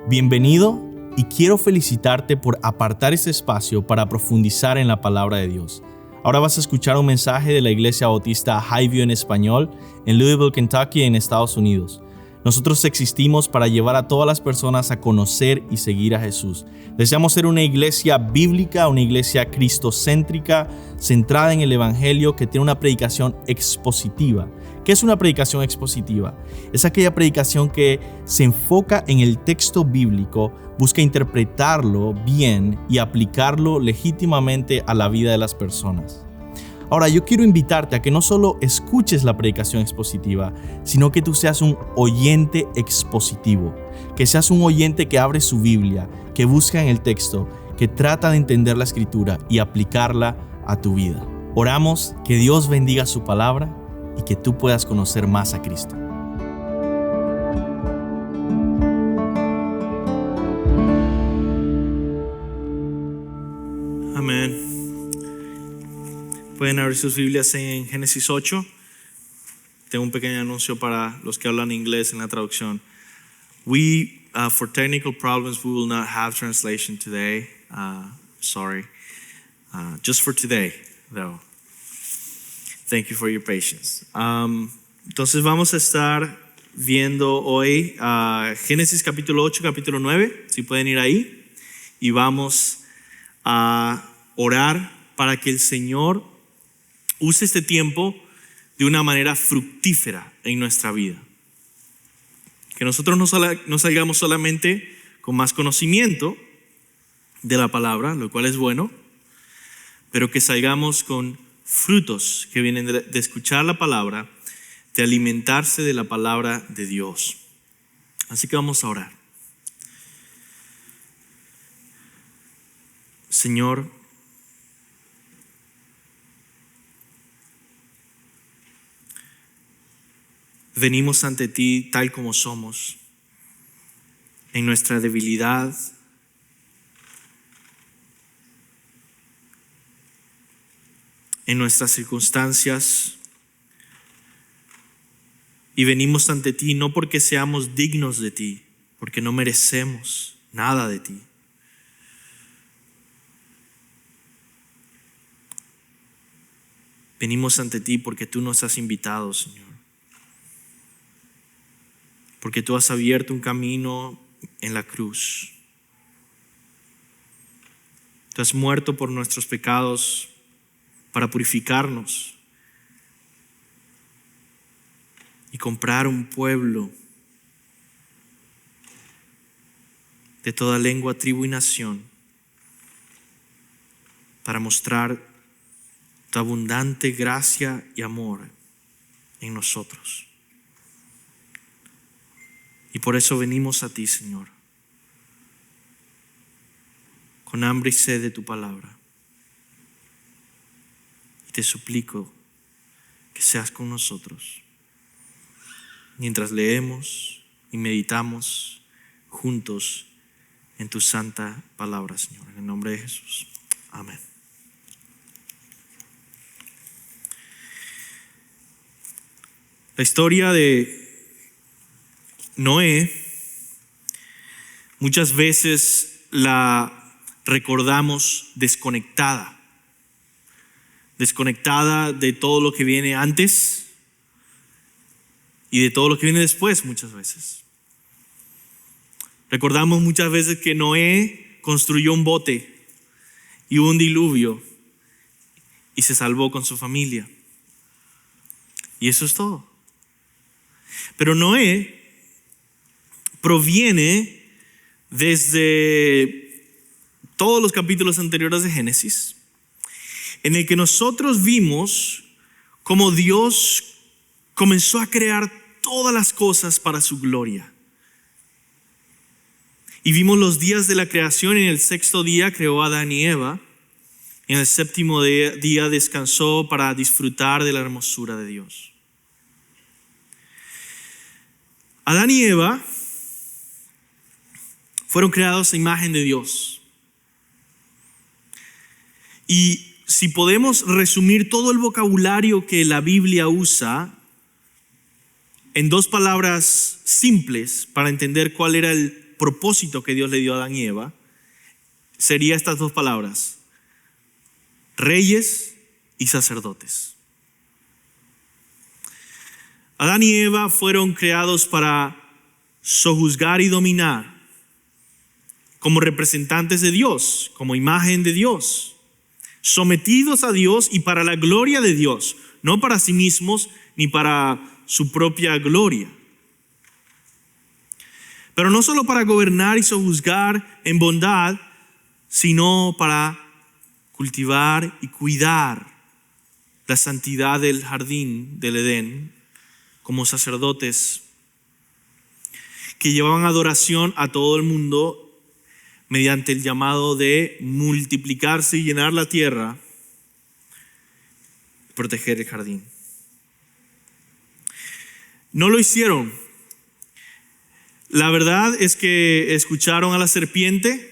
Bienvenido y quiero felicitarte por apartar este espacio para profundizar en la palabra de Dios. Ahora vas a escuchar un mensaje de la Iglesia Bautista Highview en español en Louisville, Kentucky, en Estados Unidos. Nosotros existimos para llevar a todas las personas a conocer y seguir a Jesús. Deseamos ser una iglesia bíblica, una iglesia cristocéntrica, centrada en el Evangelio, que tiene una predicación expositiva. ¿Qué es una predicación expositiva? Es aquella predicación que se enfoca en el texto bíblico, busca interpretarlo bien y aplicarlo legítimamente a la vida de las personas. Ahora, yo quiero invitarte a que no solo escuches la predicación expositiva, sino que tú seas un oyente expositivo, que seas un oyente que abre su Biblia, que busca en el texto, que trata de entender la Escritura y aplicarla a tu vida. Oramos que Dios bendiga su palabra y que tú puedas conocer más a Cristo. Amén. Pueden abrir sus Biblias en Génesis 8. Tengo un pequeño anuncio para los que hablan inglés en la traducción. For technical problems, we will not have translation today. Sorry. Just for today, though. Thank you for your patience. Entonces vamos a estar viendo hoy Génesis capítulo 8, capítulo 9, si pueden ir ahí, y vamos a orar para que el Señor use este tiempo de una manera fructífera en nuestra vida. Que nosotros no salgamos solamente con más conocimiento de la palabra, lo cual es bueno, pero que salgamos con frutos que vienen de escuchar la palabra, de alimentarse de la palabra de Dios. Así que vamos a orar. Señor, venimos ante ti tal como somos, en nuestra debilidad, en nuestras circunstancias, y venimos ante ti no porque seamos dignos de ti, porque no merecemos nada de ti. Venimos ante ti porque tú nos has invitado, Señor. Porque tú has abierto un camino en la cruz. Tú has muerto por nuestros pecados para purificarnos y comprar un pueblo de toda lengua, tribu y nación para mostrar tu abundante gracia y amor en nosotros. Y por eso venimos a ti, Señor, con hambre y sed de tu palabra. Y te suplico que seas con nosotros mientras leemos y meditamos juntos en tu santa palabra, Señor. En el nombre de Jesús. Amén. La historia de Noé muchas veces la recordamos desconectada de todo lo que viene antes y de todo lo que viene después muchas veces. Recordamos muchas veces que Noé construyó un bote y hubo un diluvio y se salvó con su familia. Y eso es todo. Pero Noé proviene desde todos los capítulos anteriores de Génesis, en el que nosotros vimos cómo Dios comenzó a crear todas las cosas para su gloria. Y vimos los días de la creación. En el sexto día creó a Adán y Eva. En el séptimo día descansó para disfrutar de la hermosura de Dios. Adán y Eva fueron creados a imagen de Dios. Y si podemos resumir todo el vocabulario que la Biblia usa en dos palabras simples para entender cuál era el propósito que Dios le dio a Adán y Eva, sería estas dos palabras: reyes y sacerdotes. Adán y Eva fueron creados para sojuzgar y dominar como representantes de Dios, como imagen de Dios, sometidos a Dios y para la gloria de Dios, no para sí mismos ni para su propia gloria. Pero no solo para gobernar y sojuzgar en bondad, sino para cultivar y cuidar la santidad del jardín del Edén como sacerdotes que llevaban adoración a todo el mundo mediante el llamado de multiplicarse y llenar la tierra, proteger el jardín. No lo hicieron. La verdad es que escucharon a la serpiente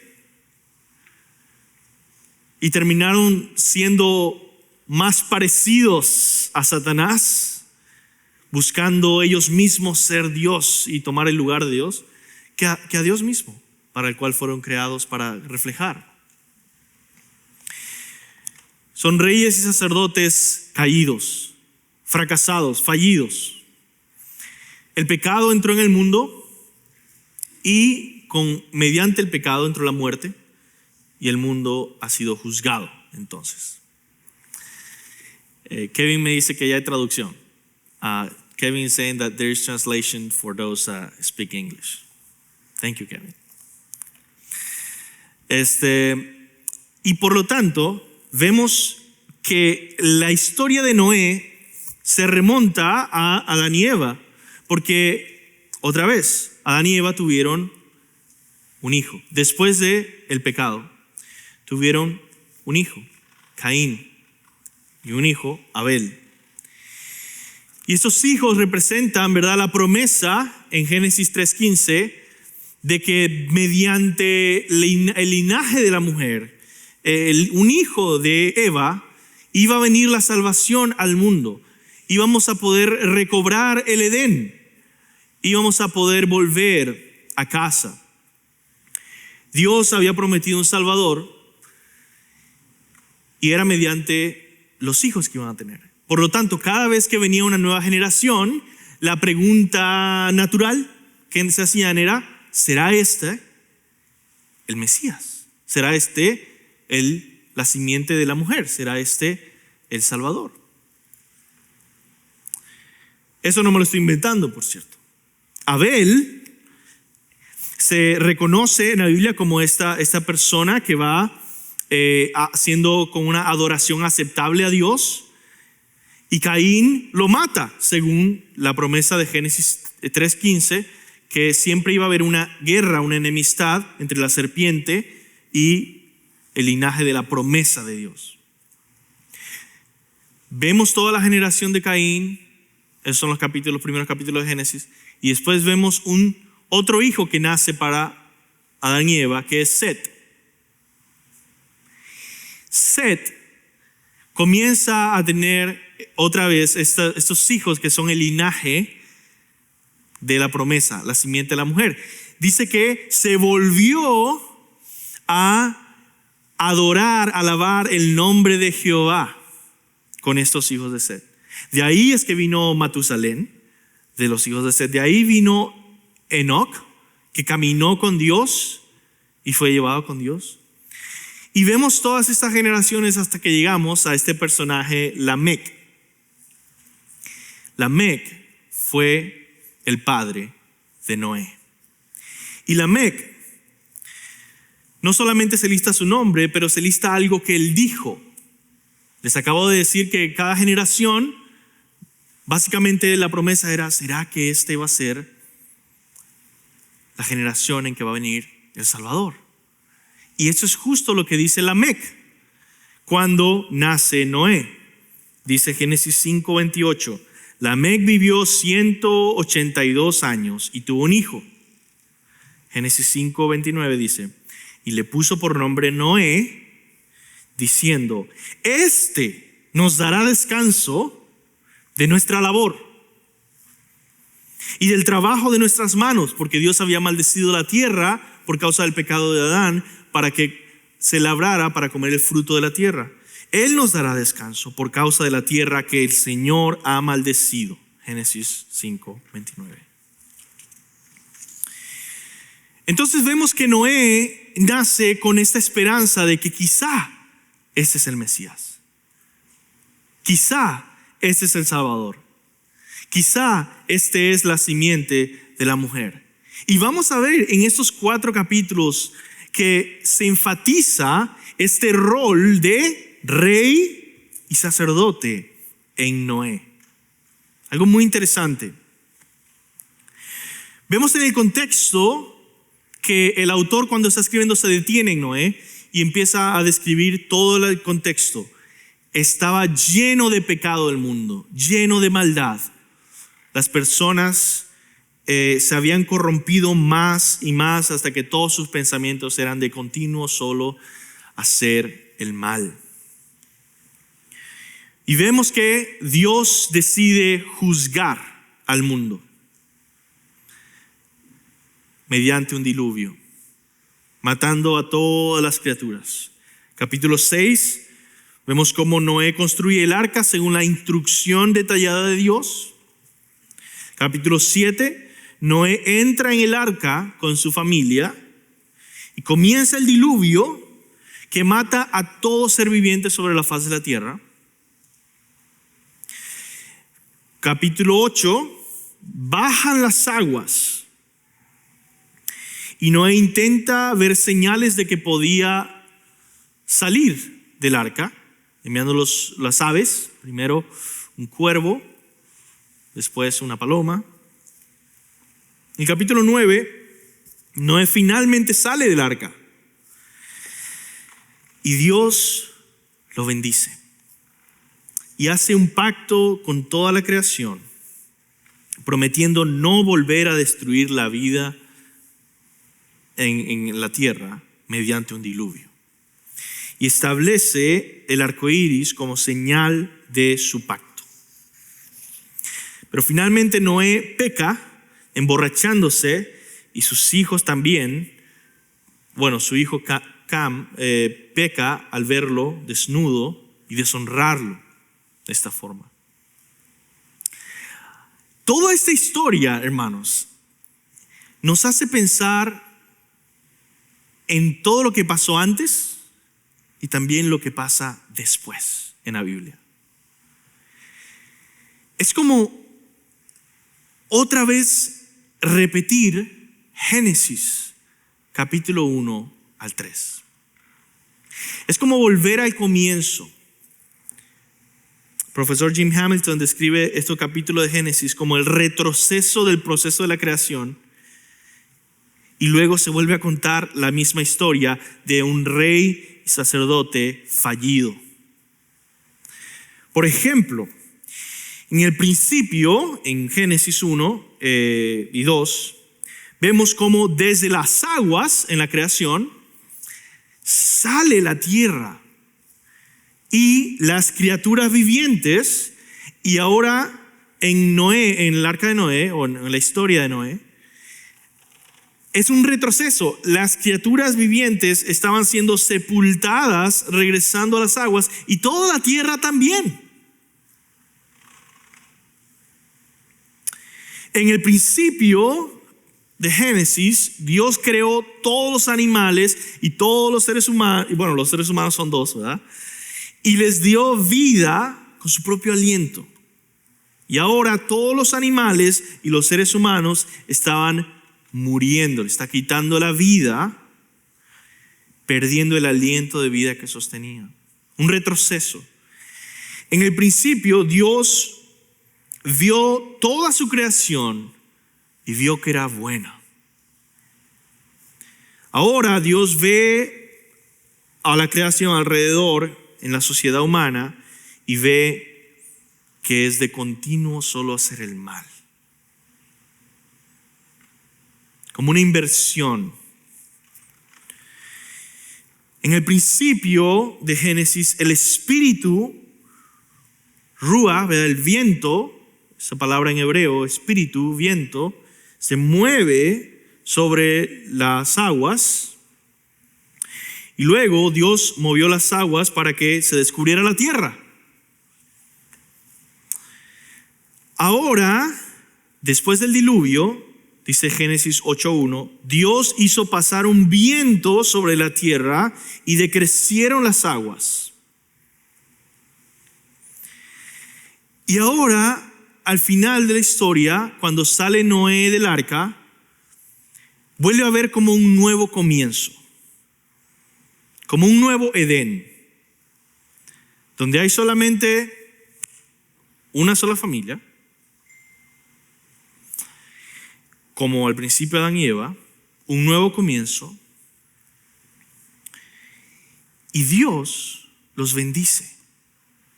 y terminaron siendo más parecidos a Satanás, buscando ellos mismos ser Dios y tomar el lugar de Dios, que a Dios mismo, para el cual fueron creados para reflejar. Son reyes y sacerdotes caídos, fracasados, fallidos. El pecado entró en el mundo y mediante el pecado entró la muerte y el mundo ha sido juzgado entonces. Kevin me dice que ya hay traducción. Kevin is saying that there is translation for those speak English. Thank you, Kevin. Y por lo tanto, vemos que la historia de Noé se remonta a Adán y Eva, porque otra vez, Adán y Eva tuvieron un hijo. Después del pecado, tuvieron un hijo, Caín, y un hijo, Abel. Y estos hijos representan, ¿verdad?, la promesa en Génesis 3:15 de que mediante el linaje de la mujer, un hijo de Eva, iba a venir la salvación al mundo. Íbamos a poder recobrar el Edén. Íbamos a poder volver a casa. Dios había prometido un Salvador y era mediante los hijos que iban a tener. Por lo tanto, cada vez que venía una nueva generación, la pregunta natural que se hacían era: ¿será este el Mesías? ¿Será este la simiente de la mujer? ¿Será este el Salvador? Eso no me lo estoy inventando, por cierto. Abel se reconoce en la Biblia como esta persona que va haciendo con una adoración aceptable a Dios, y Caín lo mata, según la promesa de Génesis 3:15, que siempre iba a haber una guerra, una enemistad entre la serpiente y el linaje de la promesa de Dios. Vemos toda la generación de Caín, esos son los primeros capítulos de Génesis, y después vemos otro hijo que nace para Adán y Eva, que es Set. Set comienza a tener otra vez estos hijos que son el linaje de la promesa, la simiente de la mujer. Dice que se volvió a adorar, alabar el nombre de Jehová con estos hijos de Set. De ahí es que vino Matusalén, de los hijos de Set. De ahí vino Enoc, que caminó con Dios y fue llevado con Dios. Y vemos todas estas generaciones hasta que llegamos a este personaje, Lamec. Lamec fue el padre de Noé. Y Lamec, no solamente se lista su nombre, pero se lista algo que él dijo. Les acabo de decir que cada generación, básicamente la promesa era: ¿será que este va a ser la generación en que va a venir el Salvador? Y eso es justo lo que dice Lamec cuando nace Noé. Dice Génesis 5:28, Lamec vivió 182 años y tuvo un hijo. Génesis 5:29 dice: y le puso por nombre Noé, diciendo: este nos dará descanso de nuestra labor y del trabajo de nuestras manos, porque Dios había maldecido la tierra por causa del pecado de Adán, para que se labrara para comer el fruto de la tierra. Él nos dará descanso por causa de la tierra que el Señor ha maldecido. Génesis 5:29. Entonces vemos que Noé nace con esta esperanza de que quizá este es el Mesías. Quizá este es el Salvador. Quizá este es la simiente de la mujer. Y vamos a ver en estos 4 capítulos que se enfatiza este rol de rey y sacerdote en Noé. Algo muy interesante. Vemos en el contexto que el autor, cuando está escribiendo, se detiene en Noé y empieza a describir todo el contexto. Estaba lleno de pecado el mundo, lleno de maldad. Las personas se habían corrompido más y más hasta que todos sus pensamientos eran de continuo solo hacer el mal. Y vemos que Dios decide juzgar al mundo mediante un diluvio, matando a todas las criaturas. Capítulo 6, vemos cómo Noé construye el arca según la instrucción detallada de Dios. Capítulo 7, Noé entra en el arca con su familia y comienza el diluvio que mata a todo ser viviente sobre la faz de la tierra. Capítulo 8, bajan las aguas y Noé intenta ver señales de que podía salir del arca, enviando las aves, primero un cuervo, después una paloma. En el capítulo 9, Noé finalmente sale del arca y Dios lo bendice y hace un pacto con toda la creación, prometiendo no volver a destruir la vida en la tierra mediante un diluvio. Y establece el arco iris como señal de su pacto. Pero finalmente Noé peca, emborrachándose, y sus hijos también. Bueno, su hijo Cam peca al verlo desnudo y deshonrarlo de esta forma. Toda esta historia, hermanos, nos hace pensar en todo lo que pasó antes y también lo que pasa después en la Biblia. Es como otra vez repetir Génesis capítulo 1 al 3. Es como volver al comienzo. Profesor Jim Hamilton describe este capítulo de Génesis como el retroceso del proceso de la creación, y luego se vuelve a contar la misma historia de un rey y sacerdote fallido. Por ejemplo, en el principio, en Génesis 1 y 2, vemos cómo desde las aguas en la creación sale la tierra y las criaturas vivientes, y ahora en Noé, en el arca de Noé, o en la historia de Noé, es un retroceso. Las criaturas vivientes estaban siendo sepultadas, regresando a las aguas, y toda la tierra también. En el principio de Génesis, Dios creó todos los animales y todos los seres humanos, y bueno, los seres humanos son 2, ¿verdad? Y les dio vida con su propio aliento. Y ahora todos los animales y los seres humanos estaban muriendo, le está quitando la vida, perdiendo el aliento de vida que sostenía. Un retroceso. En el principio, Dios vio toda su creación y vio que era buena. Ahora Dios ve a la creación alrededor en la sociedad humana y ve que es de continuo solo hacer el mal. Como una inversión. En el principio de Génesis, el espíritu, Ruach, el viento, esa palabra en hebreo, espíritu, viento, se mueve sobre las aguas. Y luego Dios movió las aguas para que se descubriera la tierra. Ahora, después del diluvio, dice Génesis 8:1, Dios hizo pasar un viento sobre la tierra y decrecieron las aguas. Y ahora, al final de la historia, cuando sale Noé del arca, vuelve a haber como un nuevo comienzo, como un nuevo Edén, donde hay solamente una sola familia, como al principio Adán y Eva, un nuevo comienzo, y Dios los bendice.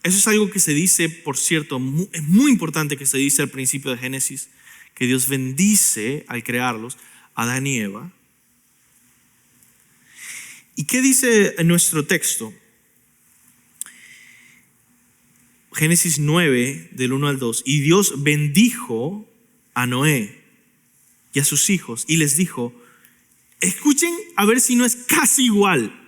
Eso es algo que se dice, por cierto, es muy importante que se dice al principio de Génesis, que Dios bendice al crearlos, Adán y Eva. ¿Y qué dice en nuestro texto? Génesis 9, del 1 al 2. Y Dios bendijo a Noé y a sus hijos y les dijo, escuchen a ver si no es casi igual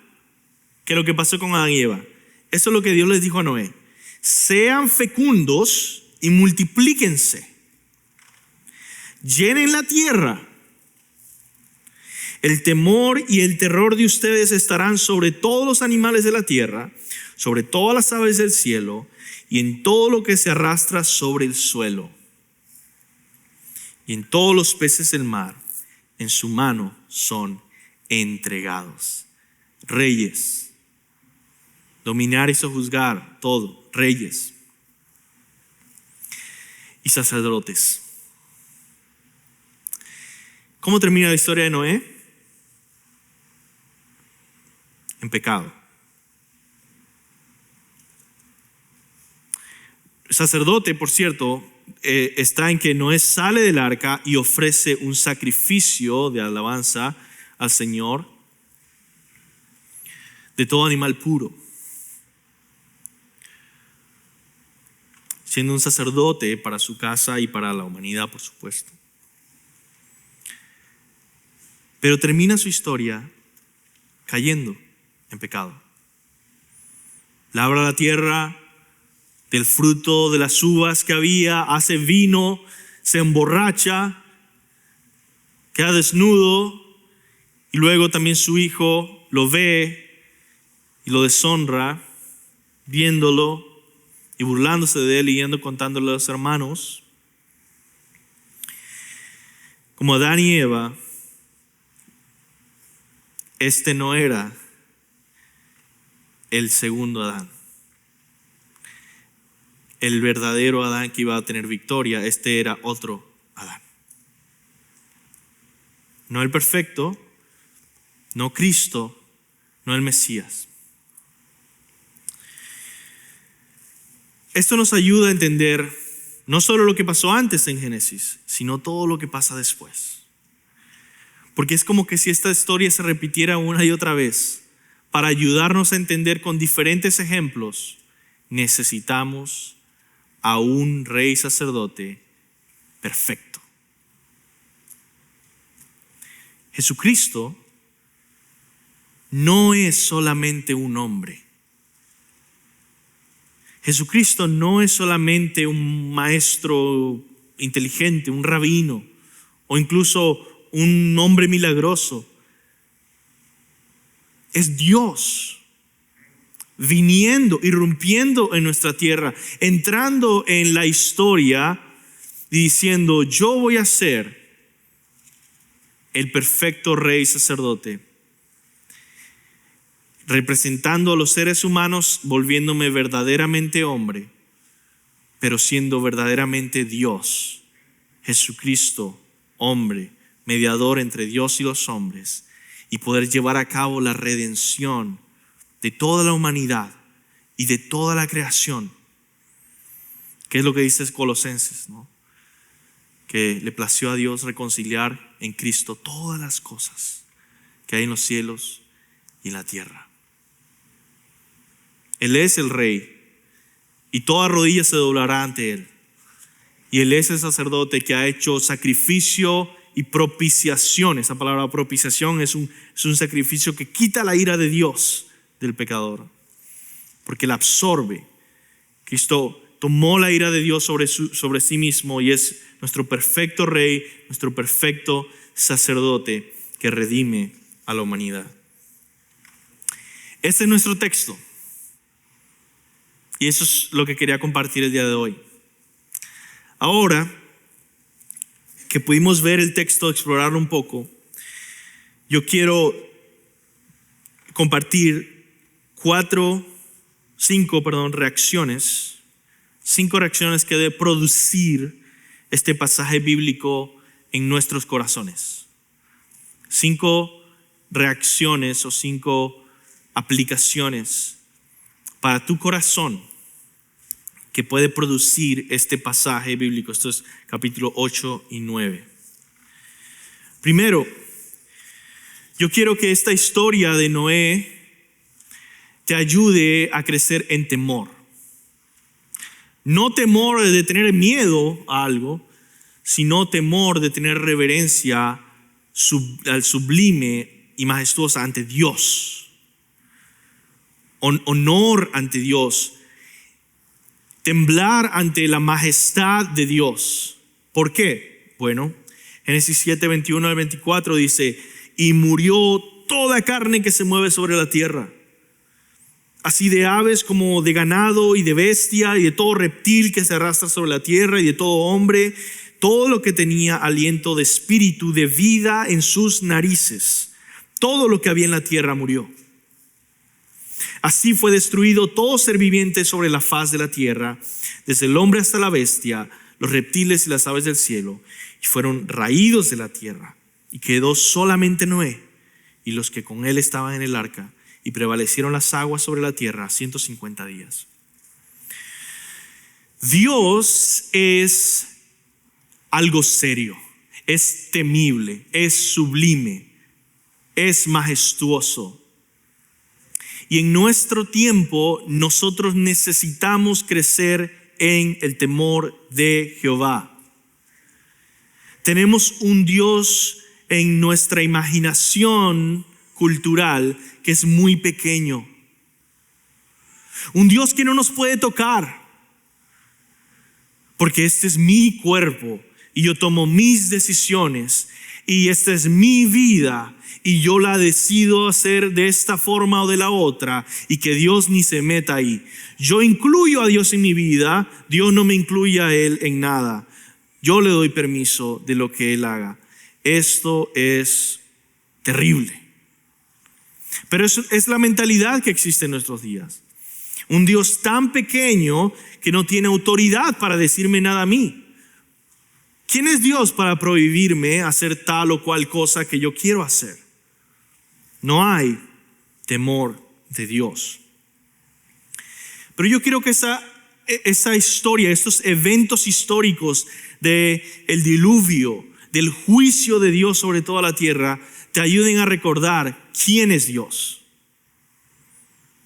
que lo que pasó con Adán y Eva. Eso es lo que Dios les dijo a Noé. Sean fecundos y multiplíquense. Llenen la tierra. El temor y el terror de ustedes estarán sobre todos los animales de la tierra, sobre todas las aves del cielo y en todo lo que se arrastra sobre el suelo. Y en todos los peces del mar, en su mano son entregados. Reyes, dominar y sojuzgar todo, reyes y sacerdotes. ¿Cómo termina la historia de Noé? En pecado. El sacerdote, por cierto, está en que Noé sale del arca y ofrece un sacrificio de alabanza al Señor de todo animal puro. Siendo un sacerdote para su casa y para la humanidad, por supuesto. Pero termina su historia cayendo en pecado. Labra la tierra del fruto de las uvas que había, hace vino, se emborracha, queda desnudo y luego también su hijo lo ve y lo deshonra, viéndolo y burlándose de él y yendo contándole a los hermanos. Como Adán y Eva, este no era el segundo Adán. El verdadero Adán que iba a tener victoria, este era otro Adán. No el perfecto, no Cristo, no el Mesías. Esto nos ayuda a entender no solo lo que pasó antes en Génesis, sino todo lo que pasa después. Porque es como que si esta historia se repitiera una y otra vez. Para ayudarnos a entender con diferentes ejemplos, necesitamos a un rey sacerdote perfecto. Jesucristo no es solamente un hombre. Jesucristo no es solamente un maestro inteligente, un rabino, o incluso un hombre milagroso. Es Dios viniendo, irrumpiendo en nuestra tierra, entrando en la historia y diciendo, yo voy a ser el perfecto rey sacerdote, representando a los seres humanos, volviéndome verdaderamente hombre, pero siendo verdaderamente Dios, Jesucristo, hombre, mediador entre Dios y los hombres, y poder llevar a cabo la redención de toda la humanidad y de toda la creación. ¿Qué es lo que dice Colosenses, no? Que le plació a Dios reconciliar en Cristo todas las cosas que hay en los cielos y en la tierra. Él es el Rey y toda rodilla se doblará ante Él. y Él es el sacerdote que ha hecho sacrificio y propiciación. Esa palabra propiciación es un sacrificio que quita la ira de Dios del pecador, porque la absorbe. Cristo tomó la ira de Dios sobre sí mismo y es nuestro perfecto rey, nuestro perfecto sacerdote que redime a la humanidad. Este es nuestro texto. Y eso es lo que quería compartir el día de hoy. Ahora que pudimos ver el texto, explorarlo un poco, yo quiero compartir cinco reacciones que debe producir este pasaje bíblico en nuestros corazones. 5 reacciones o 5 aplicaciones para tu corazón que puede producir este pasaje bíblico. Esto es capítulo 8 y 9. Primero, yo quiero que esta historia de Noé te ayude a crecer en temor. No temor de tener miedo a algo, sino temor de tener reverencia al sublime y majestuosa ante Dios. Honor ante Dios. Temblar ante la majestad de Dios. ¿Por qué? Bueno, Génesis 7, 21 al 24 dice: y murió toda carne que se mueve sobre la tierra, así de aves como de ganado y de bestia y de todo reptil que se arrastra sobre la tierra y de todo hombre, todo lo que tenía aliento de espíritu, de vida en sus narices. Todo lo que había en la tierra murió. Así fue destruido todo ser viviente sobre la faz de la tierra, desde el hombre hasta la bestia, los reptiles y las aves del cielo, y fueron raídos de la tierra. Y quedó solamente Noé y los que con él estaban en el arca, y prevalecieron las aguas sobre la tierra 150 días. Dios es algo serio, es temible, es sublime, es majestuoso. Y en nuestro tiempo nosotros necesitamos crecer en el temor de Jehová. Tenemos un Dios en nuestra imaginación cultural que es muy pequeño. Un Dios que no nos puede tocar, porque este es mi cuerpo y yo tomo mis decisiones y esta es mi vida y yo la decido hacer de esta forma o de la otra, y que Dios ni se meta ahí. Yo incluyo a Dios en mi vida, Dios no me incluye a Él en nada. Yo le doy permiso de lo que Él haga. Esto es terrible. Pero eso es la mentalidad que existe en nuestros días. Un Dios tan pequeño que no tiene autoridad para decirme nada a mí. ¿Quién es Dios para prohibirme hacer tal o cual cosa que yo quiero hacer? No hay temor de Dios. Pero yo quiero que esa historia, estos eventos históricos del diluvio, del juicio de Dios sobre toda la tierra, te ayuden a recordar quién es Dios.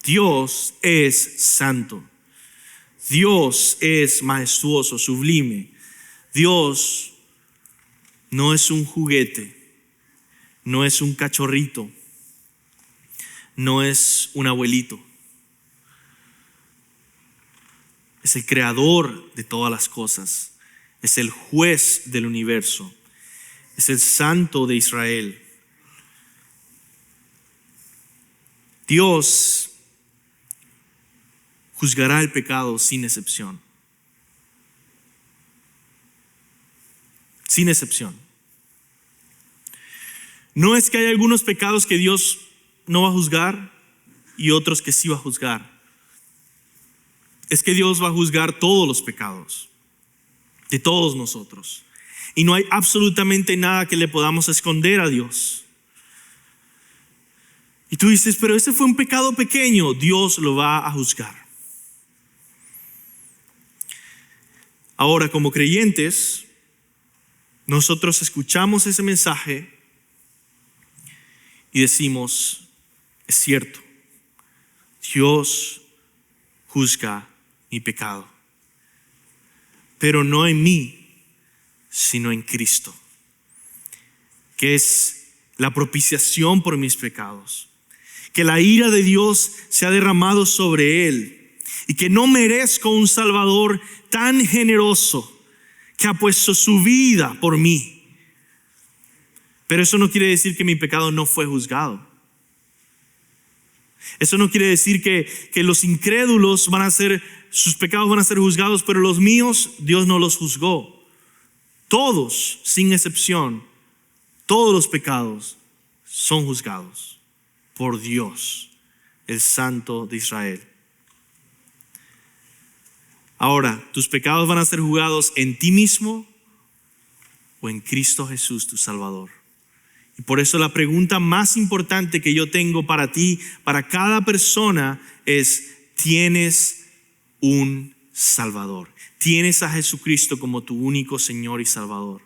Dios es santo. Dios es majestuoso, sublime. Dios no es un juguete, no es un cachorrito, no es un abuelito. Es el creador de todas las cosas. Es el juez del universo. Es el santo de Israel. Dios juzgará el pecado sin excepción. Sin excepción. No es que hay algunos pecados que Dios no va a juzgar y otros que sí va a juzgar. Es que Dios va a juzgar todos los pecados de todos nosotros. Y no hay absolutamente nada que le podamos esconder a Dios. Y tú dices, pero ese fue un pecado pequeño. Dios lo va a juzgar. Ahora, como creyentes, nosotros escuchamos ese mensaje y decimos, es cierto, Dios juzga mi pecado, pero no en mí, sino en Cristo, que es la propiciación por mis pecados. Que la ira de Dios se ha derramado sobre Él y que no merezco un Salvador tan generoso que ha puesto su vida por mí. Pero eso no quiere decir que mi pecado no fue juzgado. Eso no quiere decir que los incrédulos sus pecados van a ser juzgados, pero los míos Dios no los juzgó. Todos, sin excepción, todos los pecados son juzgados por Dios, el Santo de Israel. Ahora, tus pecados van a ser juzgados en ti mismo o en Cristo Jesús, tu Salvador. Y por eso la pregunta más importante que yo tengo para ti, para cada persona, es: ¿tienes un Salvador? ¿Tienes a Jesucristo como tu único Señor y Salvador?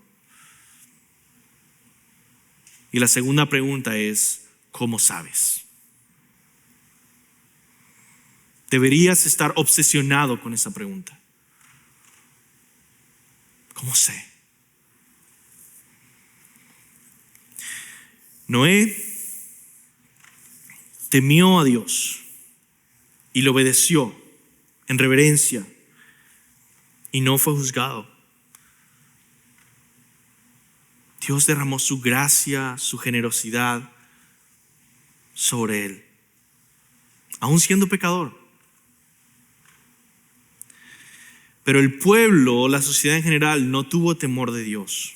Y la segunda pregunta es: ¿cómo sabes? Deberías estar obsesionado con esa pregunta. ¿Cómo sé? Noé temió a Dios y le obedeció en reverencia y no fue juzgado. Dios derramó su gracia, su generosidad sobre él, aún siendo pecador. Pero el pueblo, la sociedad en general, no tuvo temor de Dios.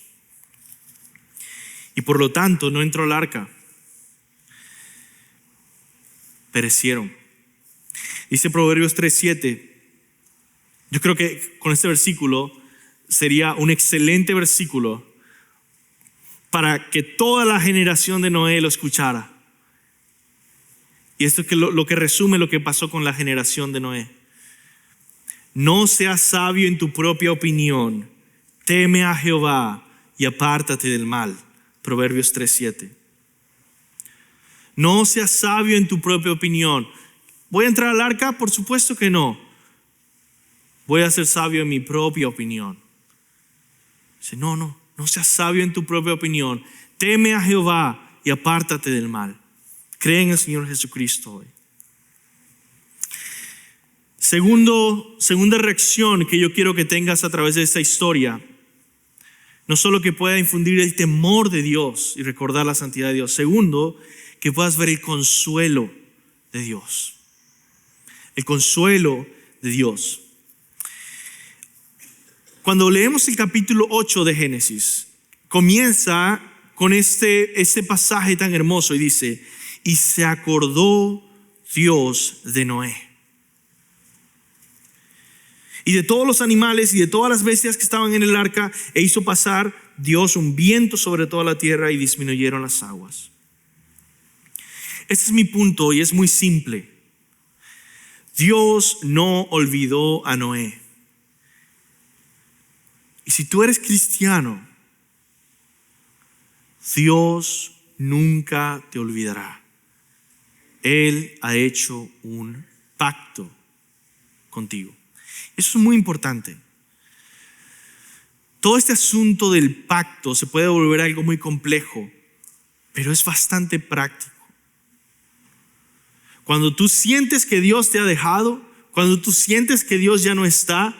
Y por lo tanto no entró al arca. Perecieron. Dice Proverbios 3:7. Yo creo que con este versículo sería un excelente versículo para que toda la generación de Noé lo escuchara. Y esto es lo que resume lo que pasó con la generación de Noé. No seas sabio en tu propia opinión. Teme a Jehová y apártate del mal. Proverbios 3:7. No seas sabio en tu propia opinión. ¿Voy a entrar al arca? Por supuesto que no. Voy a ser sabio en mi propia opinión. Dice, no seas sabio en tu propia opinión. Teme a Jehová y apártate del mal. Cree en el Señor Jesucristo hoy. Segunda reacción que yo quiero que tengas a través de esta historia. No solo que pueda infundir el temor de Dios y recordar la santidad de Dios. Segundo, que puedas ver el consuelo de Dios. El consuelo de Dios. Cuando leemos el capítulo 8 de Génesis, comienza con este pasaje tan hermoso y dice: y se acordó Dios de Noé. Y de todos los animales y de todas las bestias que estaban en el arca, e hizo pasar Dios un viento sobre toda la tierra y disminuyeron las aguas. Este es mi punto y es muy simple. Dios no olvidó a Noé. Y si tú eres cristiano, Dios nunca te olvidará. Él ha hecho un pacto contigo. Eso es muy importante. Todo este asunto del pacto se puede volver algo muy complejo, pero es bastante práctico. Cuando tú sientes que Dios te ha dejado, cuando tú sientes que Dios ya no está,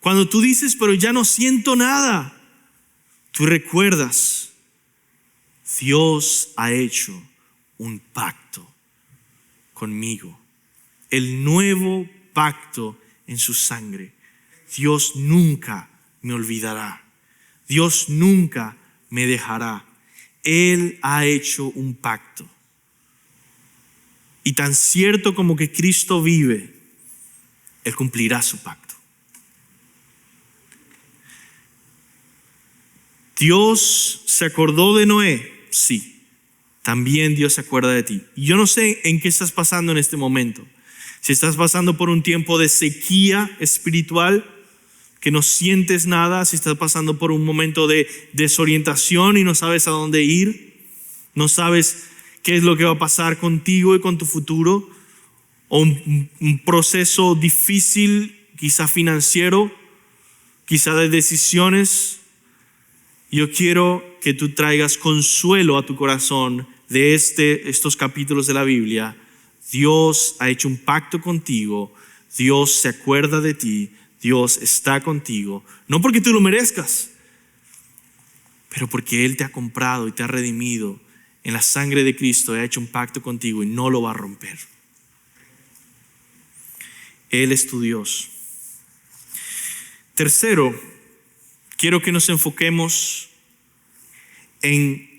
cuando tú dices, pero ya no siento nada, tú recuerdas, Dios ha hecho un pacto conmigo. El nuevo pacto en su sangre. Dios nunca me olvidará. Dios nunca me dejará. Él ha hecho un pacto. Y tan cierto como que Cristo vive, Él cumplirá su pacto. ¿Dios se acordó de Noé? Sí. También Dios se acuerda de ti. Y yo no sé en qué estás pasando en este momento. Si estás pasando por un tiempo de sequía espiritual, que no sientes nada, si estás pasando por un momento de desorientación y no sabes a dónde ir, no sabes qué es lo que va a pasar contigo y con tu futuro, o un proceso difícil, quizá financiero, quizá de decisiones, Yo quiero que tú traigas consuelo a tu corazón de estos capítulos de la Biblia. Dios ha hecho un pacto contigo. Dios se acuerda de ti. Dios está contigo. No porque tú lo merezcas, pero porque Él te ha comprado y te ha redimido en la sangre de Cristo. Ha hecho un pacto contigo y no lo va a romper. Él es tu Dios. Tercero, quiero que nos enfoquemos en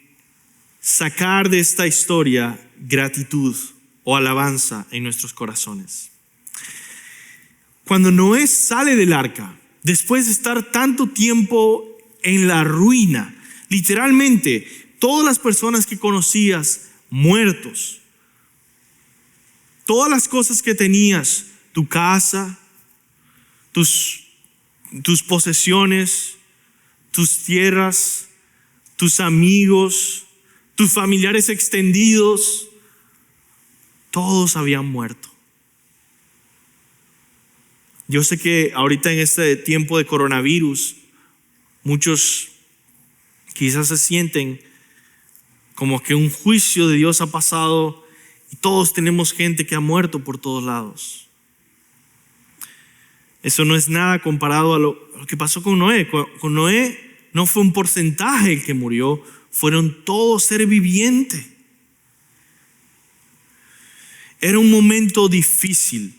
sacar de esta historia gratitud o alabanza en nuestros corazones. Cuando Noé sale del arca, después de estar tanto tiempo en la ruina, literalmente todas las personas que conocías muertos, todas las cosas que tenías, tu casa, tus posesiones, tus tierras, tus amigos, tus familiares extendidos, todos habían muerto. Yo sé que ahorita en este tiempo de coronavirus, muchos quizás se sienten como que un juicio de Dios ha pasado y todos tenemos gente que ha muerto por todos lados. Eso no es nada comparado a lo que pasó con Noé. Con Noé no fue un porcentaje el que murió, fueron todos ser viviente. Era un momento difícil.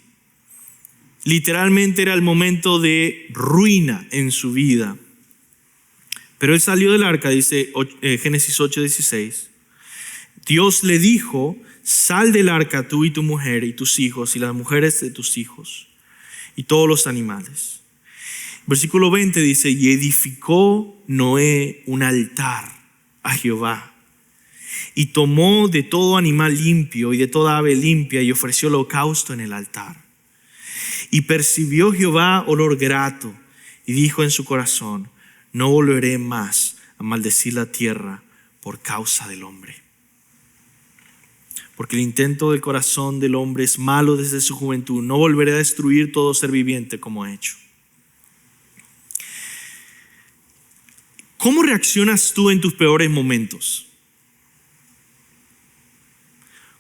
Literalmente era el momento de ruina en su vida. Pero él salió del arca, dice Génesis 8:16. Dios le dijo: sal del arca tú y tu mujer y tus hijos y las mujeres de tus hijos y todos los animales. Versículo 20 dice: y edificó Noé un altar a Jehová y tomó de todo animal limpio y de toda ave limpia y ofreció holocausto en el altar. Y percibió Jehová olor grato y dijo en su corazón: no volveré más a maldecir la tierra por causa del hombre. Porque el intento del corazón del hombre es malo desde su juventud. No volveré a destruir todo ser viviente como he hecho. ¿Cómo reaccionas tú en tus peores momentos?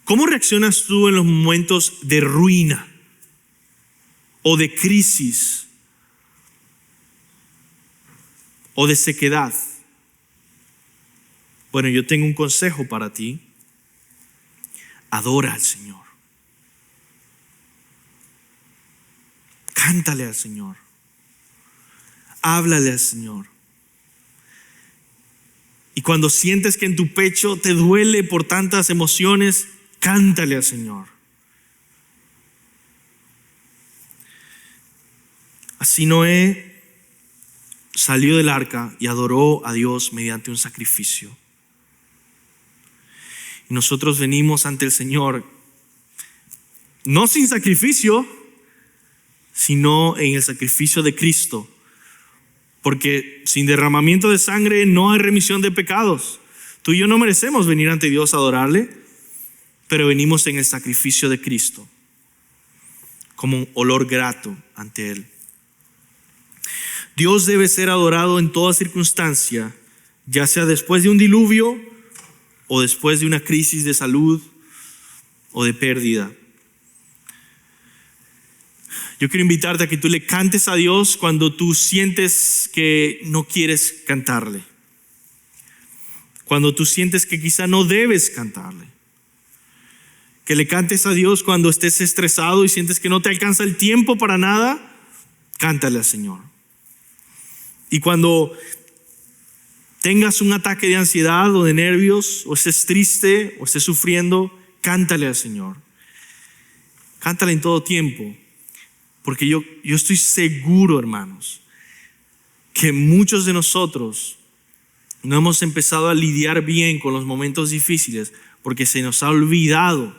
¿Cómo reaccionas tú en los momentos de ruina o de crisis o de sequedad? Bueno, yo tengo un consejo para ti. Adora al Señor. Cántale al Señor. Háblale al Señor. Y cuando sientes que en tu pecho te duele por tantas emociones, cántale al Señor. Así Noé salió del arca y adoró a Dios mediante un sacrificio. Y nosotros venimos ante el Señor, no sin sacrificio, sino en el sacrificio de Cristo. Porque sin derramamiento de sangre no hay remisión de pecados. Tú y yo no merecemos venir ante Dios a adorarle, pero venimos en el sacrificio de Cristo, como un olor grato ante Él. Dios debe ser adorado en toda circunstancia, ya sea después de un diluvio o después de una crisis de salud o de pérdida. Yo quiero invitarte a que tú le cantes a Dios cuando tú sientes que no quieres cantarle. Cuando tú sientes que quizá no debes cantarle. Que le cantes a Dios cuando estés estresado y sientes que no te alcanza el tiempo para nada. Cántale al Señor. Y cuando tengas un ataque de ansiedad o de nervios, o estés triste o estés sufriendo, cántale al Señor. Cántale en todo tiempo. Porque yo estoy seguro, hermanos, que muchos de nosotros no hemos empezado a lidiar bien con los momentos difíciles porque se nos ha olvidado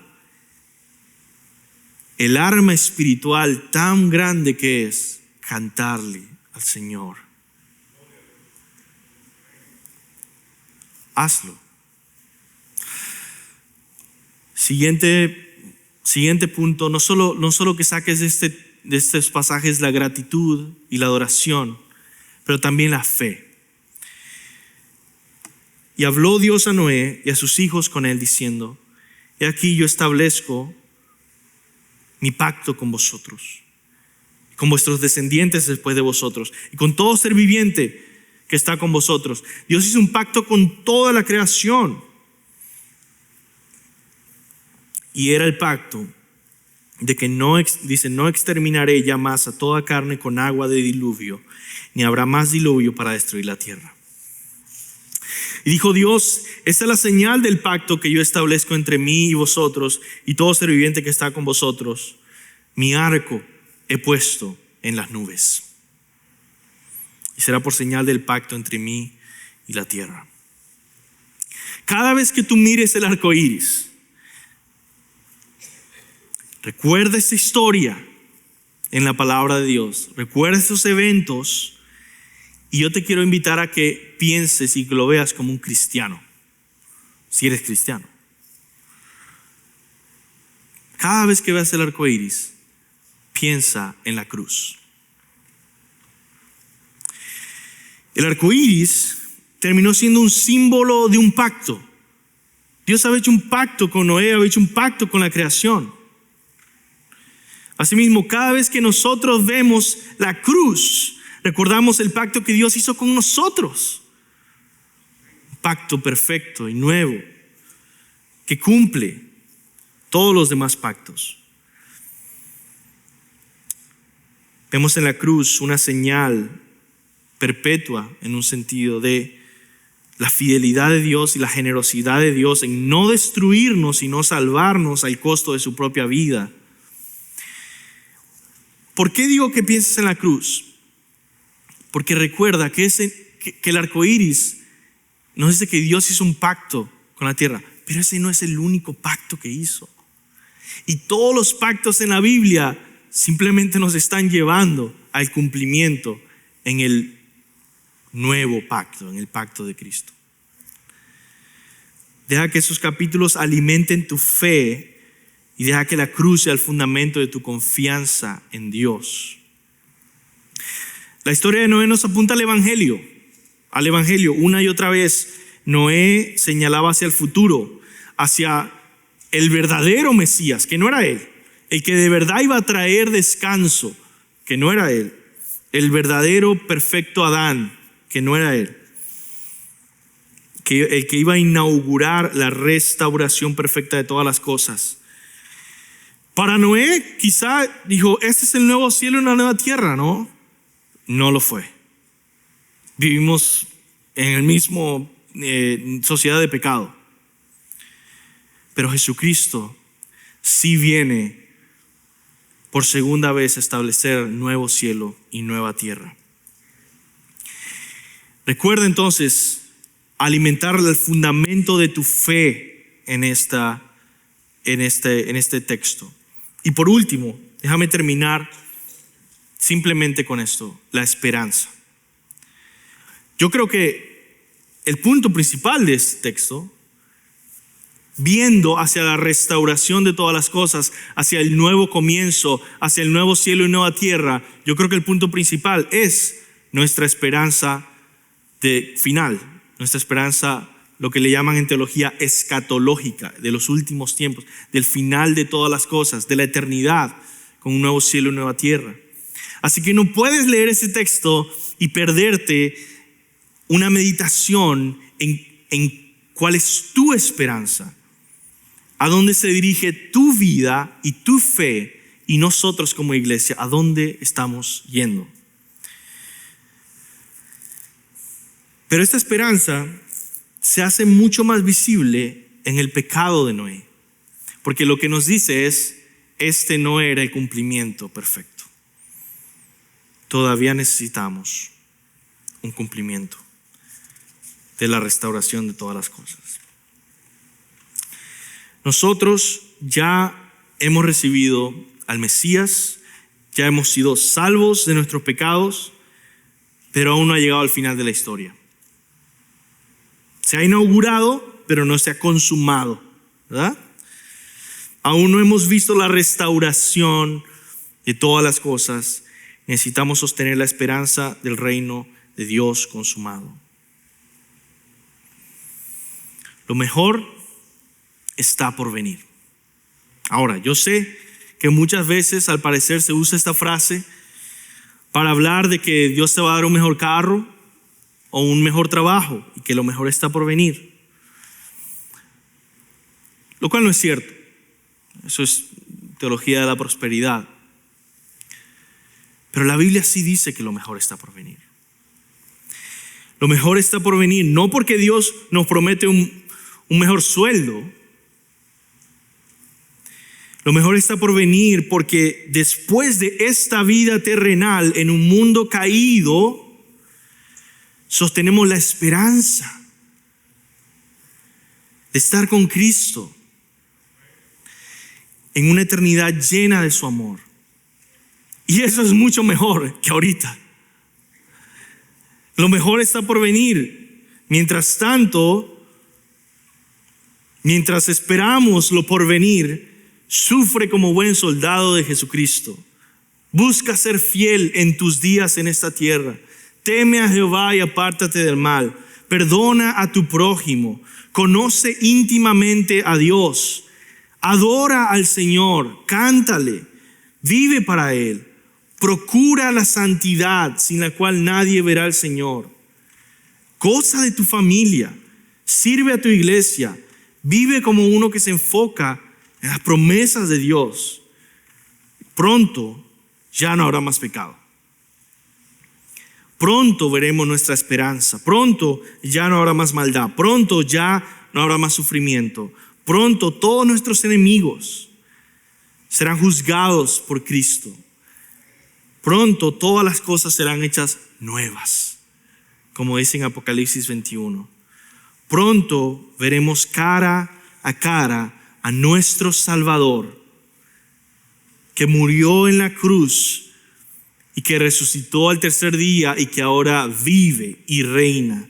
el arma espiritual tan grande que es cantarle al Señor. Hazlo. Siguiente punto, no solo que saques de estos pasajes la gratitud y la adoración, pero también la fe. Y habló Dios a Noé y a sus hijos con él, diciendo: He aquí yo establezco mi pacto con vosotros, con vuestros descendientes después de vosotros, y con todo ser viviente que está con vosotros. Dios hizo un pacto con toda la creación. Y era el pacto de que no exterminaré ya más a toda carne con agua de diluvio, ni habrá más diluvio para destruir la tierra. Y dijo Dios: esta es la señal del pacto que yo establezco entre mí y vosotros y todo ser viviente que está con vosotros. Mi arco he puesto en las nubes, y será por señal del pacto entre mí y la tierra. Cada vez que tú mires el arco iris, recuerda esta historia en la palabra de Dios, recuerda estos eventos. Y yo te quiero invitar a que pienses y que lo veas como un cristiano, si eres cristiano. Cada vez que veas el arco iris, piensa en la cruz. El arco iris terminó siendo un símbolo de un pacto. Dios había hecho un pacto con Noé, había hecho un pacto con la creación. Asimismo, cada vez que nosotros vemos la cruz, recordamos el pacto que Dios hizo con nosotros. Un pacto perfecto y nuevo que cumple todos los demás pactos. Vemos en la cruz una señal perpetua en un sentido de la fidelidad de Dios y la generosidad de Dios en no destruirnos, sino salvarnos al costo de su propia vida. ¿Por qué digo que pienses en la cruz? Porque recuerda que el arco iris nos dice que Dios hizo un pacto con la tierra, pero ese no es el único pacto que hizo. Y todos los pactos en la Biblia simplemente nos están llevando al cumplimiento en el nuevo pacto, en el pacto de Cristo. Deja que esos capítulos alimenten tu fe y deja que la cruz sea el fundamento de tu confianza en Dios. La historia de Noé nos apunta al Evangelio. Una y otra vez. Noé señalaba hacia el futuro, hacia el verdadero Mesías, que no era él, el que de verdad iba a traer descanso, que no era él, el verdadero perfecto Adán, que no era él, el que iba a inaugurar la restauración perfecta de todas las cosas. Para Noé quizá dijo: este es el nuevo cielo y una nueva tierra, ¿no? No lo fue. Vivimos en el mismo sociedad de pecado. Pero Jesucristo sí viene por segunda vez a establecer nuevo cielo y nueva tierra. Recuerda entonces alimentar el fundamento de tu fe en este texto. Y por último, déjame terminar simplemente con esto: la esperanza. Yo creo que el punto principal de este texto, viendo hacia la restauración de todas las cosas, hacia el nuevo comienzo, hacia el nuevo cielo y nueva tierra, yo creo que el punto principal es nuestra esperanza final, nuestra esperanza, lo que le llaman en teología escatológica, de los últimos tiempos, del final de todas las cosas, de la eternidad, con un nuevo cielo y nueva tierra. Así que no puedes leer ese texto y perderte una meditación en cuál es tu esperanza, a dónde se dirige tu vida y tu fe, y nosotros como iglesia, a dónde estamos yendo. Pero esta esperanza se hace mucho más visible en el pecado de Noé, porque lo que nos dice es: este no era el cumplimiento perfecto. Todavía necesitamos un cumplimiento de la restauración de todas las cosas. Nosotros ya hemos recibido al Mesías, ya hemos sido salvos de nuestros pecados, pero aún no ha llegado al final de la historia. Se ha inaugurado, pero no se ha consumado, ¿verdad? Aún no hemos visto la restauración de todas las cosas. Necesitamos sostener la esperanza del reino de Dios consumado. Lo mejor está por venir. Ahora, yo sé que muchas veces al parecer se usa esta frase para hablar de que Dios te va a dar un mejor carro o un mejor trabajo y que lo mejor está por venir. Lo cual no es cierto. Eso es teología de la prosperidad. Pero la Biblia sí dice que lo mejor está por venir. Lo mejor está por venir, no porque Dios nos promete un mejor sueldo. Lo mejor está por venir porque después de esta vida terrenal en un mundo caído, sostenemos la esperanza de estar con Cristo en una eternidad llena de su amor. Y eso es mucho mejor que ahorita. Lo mejor está por venir. Mientras tanto, mientras esperamos lo por venir, sufre como buen soldado de Jesucristo. Busca ser fiel en tus días en esta tierra. Teme a Jehová y apártate del mal. Perdona a tu prójimo. Conoce íntimamente a Dios. Adora al Señor. Cántale. Vive para Él. Procura la santidad sin la cual nadie verá al Señor. Goza de tu familia. Sirve a tu iglesia. Vive como uno que se enfoca en las promesas de Dios. Pronto ya no habrá más pecado. Pronto veremos nuestra esperanza. Pronto ya no habrá más maldad. Pronto ya no habrá más sufrimiento. Pronto todos nuestros enemigos serán juzgados por Cristo. Pronto todas las cosas serán hechas nuevas, como dice en Apocalipsis 21. Pronto veremos cara a nuestro Salvador, que murió en la cruz y que resucitó al tercer día y que ahora vive y reina.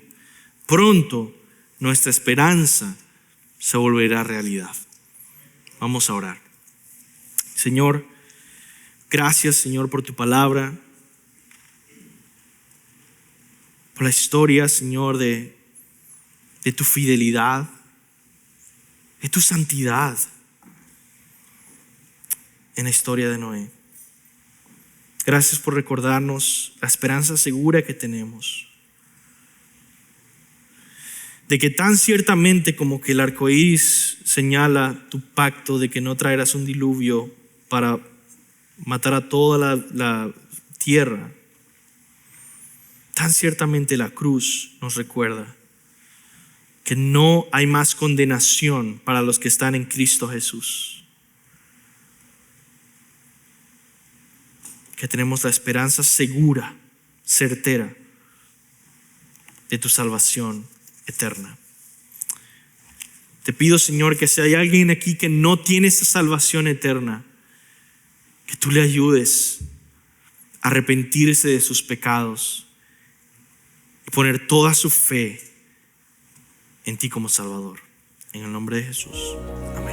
Pronto nuestra esperanza se volverá realidad. Vamos a orar. Señor, gracias, Señor, por tu palabra, por la historia, Señor, de tu fidelidad, de tu santidad en la historia de Noé. Gracias por recordarnos la esperanza segura que tenemos, de que tan ciertamente como que el arco iris señala tu pacto de que no traerás un diluvio para matar a toda la tierra, tan ciertamente la cruz nos recuerda que no hay más condenación para los que están en Cristo Jesús, que tenemos la esperanza segura, certera de tu salvación eterna. Te pido, Señor, que si hay alguien aquí que no tiene esa salvación eterna, que tú le ayudes a arrepentirse de sus pecados y poner toda su fe en ti como Salvador. En el nombre de Jesús. Amén.